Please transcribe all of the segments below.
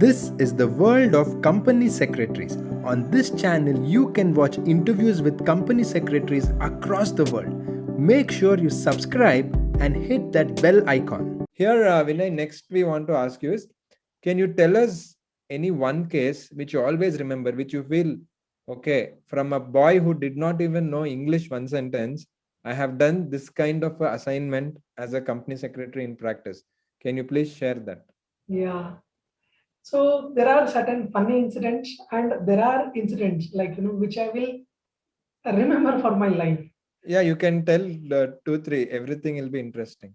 This is the world of company secretaries. On this channel, you can watch interviews with company secretaries across the world. Make sure you subscribe and hit that bell icon. Here, Vinay, next we want to ask you is, can you tell us any one case which you always remember, which you feel, okay, from a boy who did not even know English one sentence, I have done this kind of assignment as a company secretary in practice. Can you please share that? Yeah. So there are certain funny incidents and there are incidents which I will remember for my life. Yeah, you can tell the 2, 3. Everything will be interesting.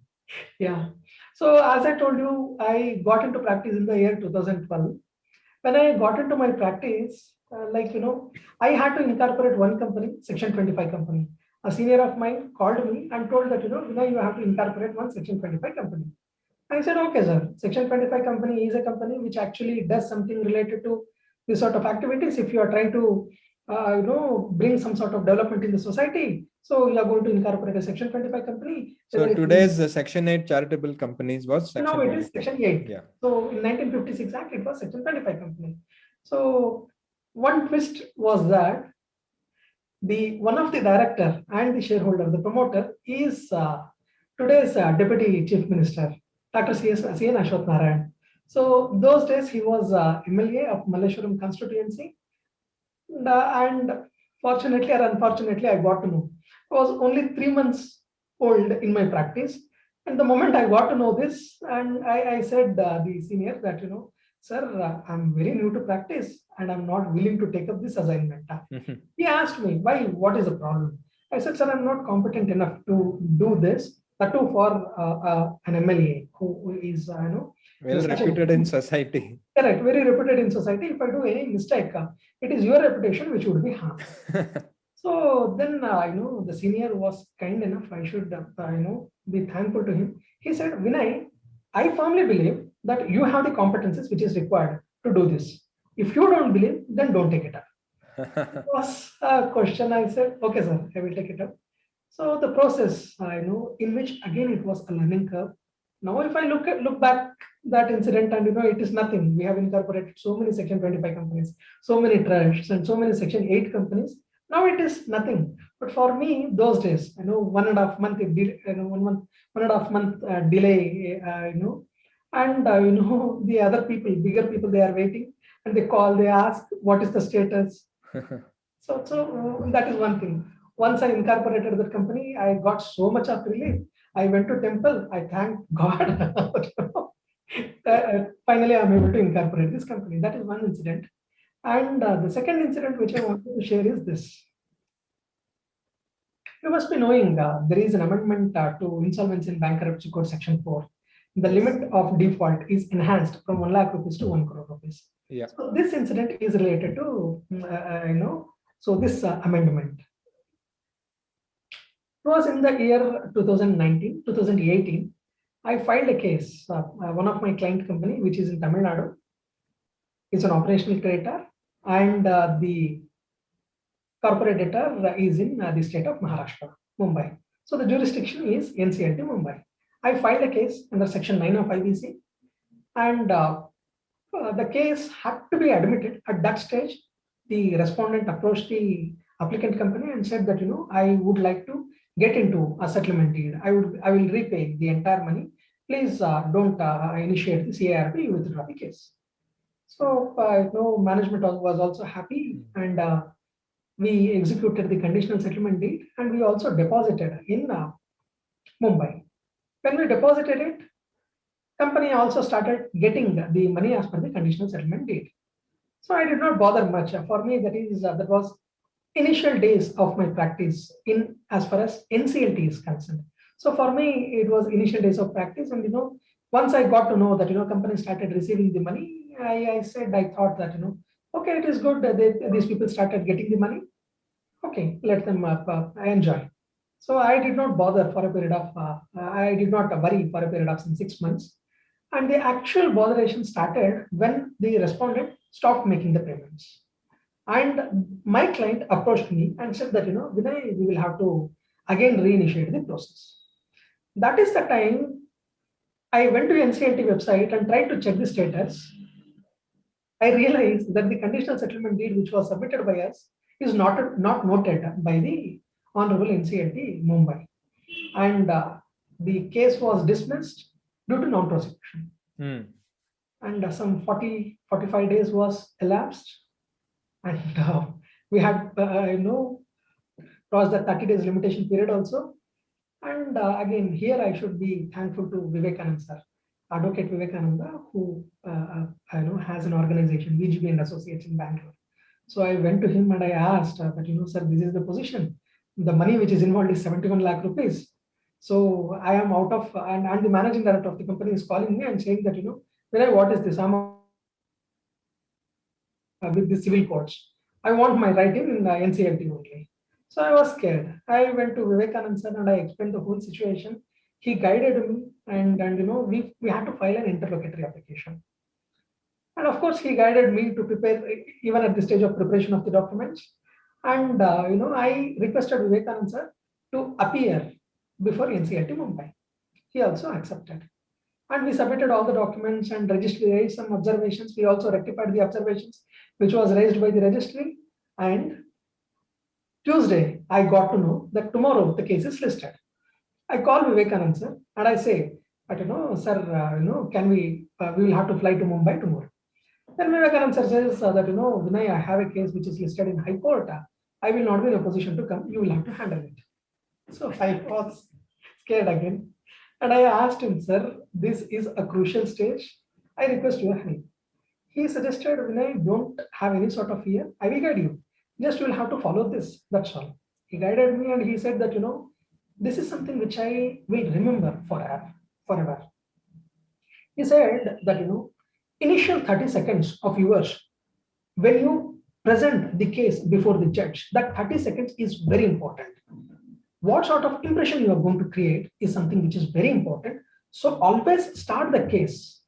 Yeah. So as I told you, I got into practice in the year 2012. When I got into my practice, I had to incorporate one company, Section 25 company. A senior of mine called me and told that, Vinay, you have to incorporate one Section 25 company. I said, okay, sir. Section 25 company is a company which actually does something related to this sort of activities. If you are trying to, bring some sort of development in the society, so you are going to incorporate a Section 25 company. So today's Section 8 charitable companies was Section No, it is 25. Section 8. Yeah. So in 1956 Act, it was Section 25 company. So one twist was that the one of the director and the shareholder, the promoter, is today's Deputy Chief Minister, Dr. C.N. Ashwath Narayan. So those days he was MLA of Malleshwaram constituency, and fortunately or unfortunately, I got to know. I was only 3 months old in my practice, and the moment I got to know this, and I said the senior that sir, I'm very new to practice and I'm not willing to take up this assignment. He asked me why, what is the problem? I said, sir, I'm not competent enough to do this. That too for an MLA who is well reputed in society. Correct, very reputed in society. If I do any mistake, it is your reputation which would be harmed. So then, the senior was kind enough. I should, be thankful to him. He said, Vinay, I firmly believe that you have the competencies which is required to do this. If you don't believe, then don't take it up. It was a question. I said, okay, sir, I will take it up. So the process, in which again it was a learning curve. Now, if I look back that incident, and it is nothing. We have incorporated so many Section 25 companies, so many trusts, and so many Section 8 companies. Now it is nothing. But for me, those days, 1.5 month, 1.5 month delay, and the other people, bigger people, they are waiting, and they call, they ask, what is the status? So that is one thing. Once I incorporated the company, I got so much of relief. I went to temple. I thanked God. Finally, I'm able to incorporate this company. That is one incident. And the second incident which I wanted to share is this. You must be knowing there is an amendment to Insolvency and Bankruptcy Code Section 4. The limit of default is enhanced from 1 lakh rupees to 1 crore rupees. Yeah. So this incident is related to, this amendment. It was in the year 2019, 2018. I filed a case. One of my client company, which is in Tamil Nadu, is an operational creditor, and the corporate debtor is in the state of Maharashtra, Mumbai. So the jurisdiction is NCLT Mumbai. I filed a case under Section 9 of IBC, and the case had to be admitted. At that stage, the respondent approached the applicant company and said that I would like to get into a settlement deed. I will repay the entire money. Please don't initiate the CARP, you withdraw the case. So management was also happy, and we executed the conditional settlement deed, and we also deposited in Mumbai. When we deposited it, company also started getting the money as per the conditional settlement deed. So I did not bother much. For me, that was initial days of my practice in as far as NCLT is concerned. So for me, it was initial days of practice, and once I got to know that company started receiving the money, I thought that okay, it is good that these people started getting the money. Okay, let them enjoy. So I did not bother for a period of I did not worry for a period of some 6 months. And the actual botheration started when the respondent stopped making the payments. And my client approached me and said that, Vinay, we will have to again reinitiate the process. That is the time I went to NCLT website and tried to check the status. I realized that the conditional settlement deed which was submitted by us is not noted by the Honorable NCLT Mumbai, and the case was dismissed due to non-prosecution. And some 45 days was elapsed, and we had crossed the 30 days limitation period also. And again, here I should be thankful to Vivekanand sir, Advocate Vivekananda, who has an organization, VGB and Associates in Bangalore. So I went to him and I asked that, sir, this is the position. The money which is involved is 71 lakh rupees. So I am out of, and the managing director of the company is calling me and saying that, Vinay, what is this? I'm with the civil courts. I want my writing in the NCLT only. So I was scared. I went to Vivekanand sir and I explained the whole situation. He guided me, and we had to file an interlocutory application. And of course, he guided me to prepare even at the stage of preparation of the documents. And I requested Vivekanand sir to appear before NCLT Mumbai. He also accepted. And we submitted all the documents, and registry raised some observations. We also rectified the observations which was raised by the registry. And Tuesday, I got to know that tomorrow the case is listed. I call Vivekanand sir and I say, but sir, can we will have to fly to Mumbai tomorrow. Then Vivekanand sir says that, Vinay, I have a case which is listed in High Court. I will not be in a position to come. You will have to handle it. So I was scared again. And I asked him, sir, this is a crucial stage. I request your help. He suggested, Vinay, don't have any sort of fear. I will guide you. Just you will have to follow this. That's all. He guided me and he said that, this is something which I will remember forever. He said that, initial 30 seconds of yours, when you present the case before the judge, that 30 seconds is very important. What sort of impression you are going to create is something which is very important. So always start the case.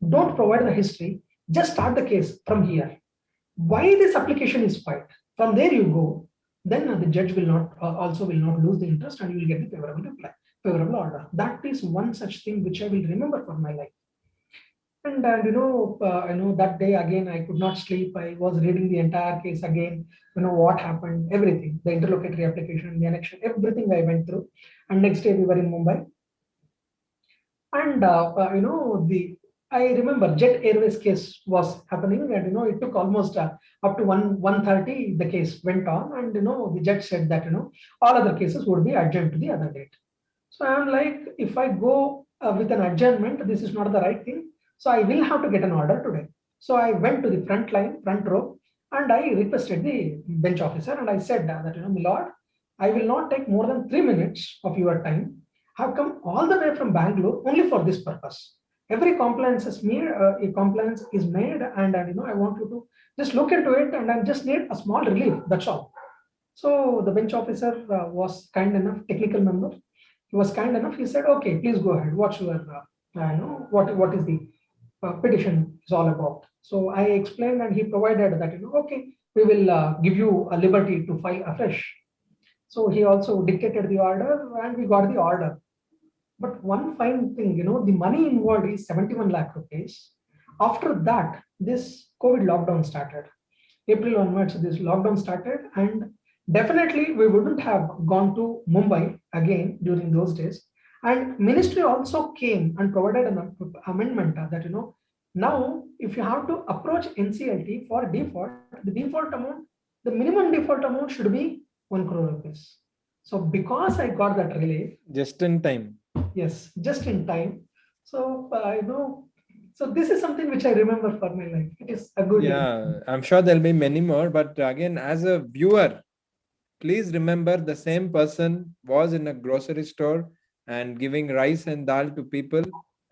Don't provide the history. Just start the case from here. Why this application is filed? From there you go. Then the judge will not lose the interest, and you will get the favorable order. That is one such thing which I will remember for my life. And that day again I could not sleep. I was reading the entire case again. What happened, everything, the interlocutory application, the annexion, everything I went through. And next day we were in Mumbai. And I remember Jet Airways case was happening, and it took almost up to 1:30 the case went on, and the judge said that all other cases would be adjourned to the other date. So I'm like, if I go with an adjournment, this is not the right thing. So I will have to get an order today. So I went to the front row, and I requested the bench officer, and I said that, my lord, I will not take more than 3 minutes of your time. I've come all the way from Bangalore only for this purpose. Every compliance is made, and I want you to just look into it, and I just need a small relief. That's all. So the bench officer was kind enough, technical member. He was kind enough. He said, "Okay, please go ahead. What's your, what is the petition is all about?" So I explained, and he provided that, okay, we will give you a liberty to file afresh. So he also dictated the order, and we got the order. But one fine thing, the money involved is 71 lakh rupees. After that, this COVID lockdown started. April onwards, this lockdown started, and definitely we wouldn't have gone to Mumbai again during those days. And ministry also came and provided an amendment that, now if you have to approach NCLT for default, the minimum default amount should be 1 crore rupees. So because I got that relief. Just in time. Yes, just in time. So, so this is something which I remember for my life. It is a good. Yeah, I'm sure there'll be many more. But again, as a viewer, please remember the same person was in a grocery store and giving rice and dal to people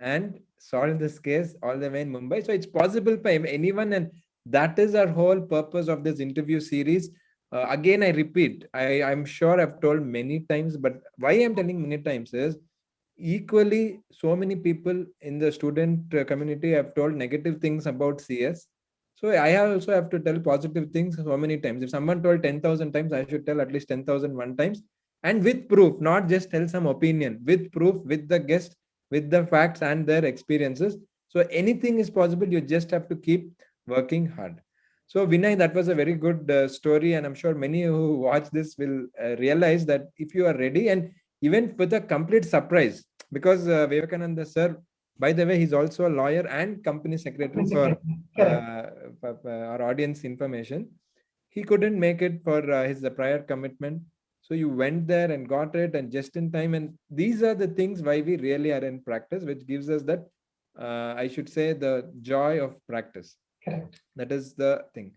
and saw in this case all the way in Mumbai. So it's possible for anyone, and that is our whole purpose of this interview series. Again, I repeat, I'm sure I've told many times, but why I'm telling many times is equally so many people in the student community have told negative things about CS. So I also have to tell positive things so many times. If someone told 10,000 times, I should tell at least 10,001 times, and with proof, not just tell some opinion, with proof, with the guest, with the facts and their experiences. So anything is possible. You just have to keep working hard. So Vinay, that was a very good story, and I'm sure many who watch this will realize that if you are ready, and even with a complete surprise, because Vivekananda sir, by the way, he's also a lawyer and company secretary for Correct. our audience information. He couldn't make it for his prior commitment, so you went there and got it, and just in time. And these are the things why we really are in practice, which gives us that I should say the joy of practice. Correct. That is the thing.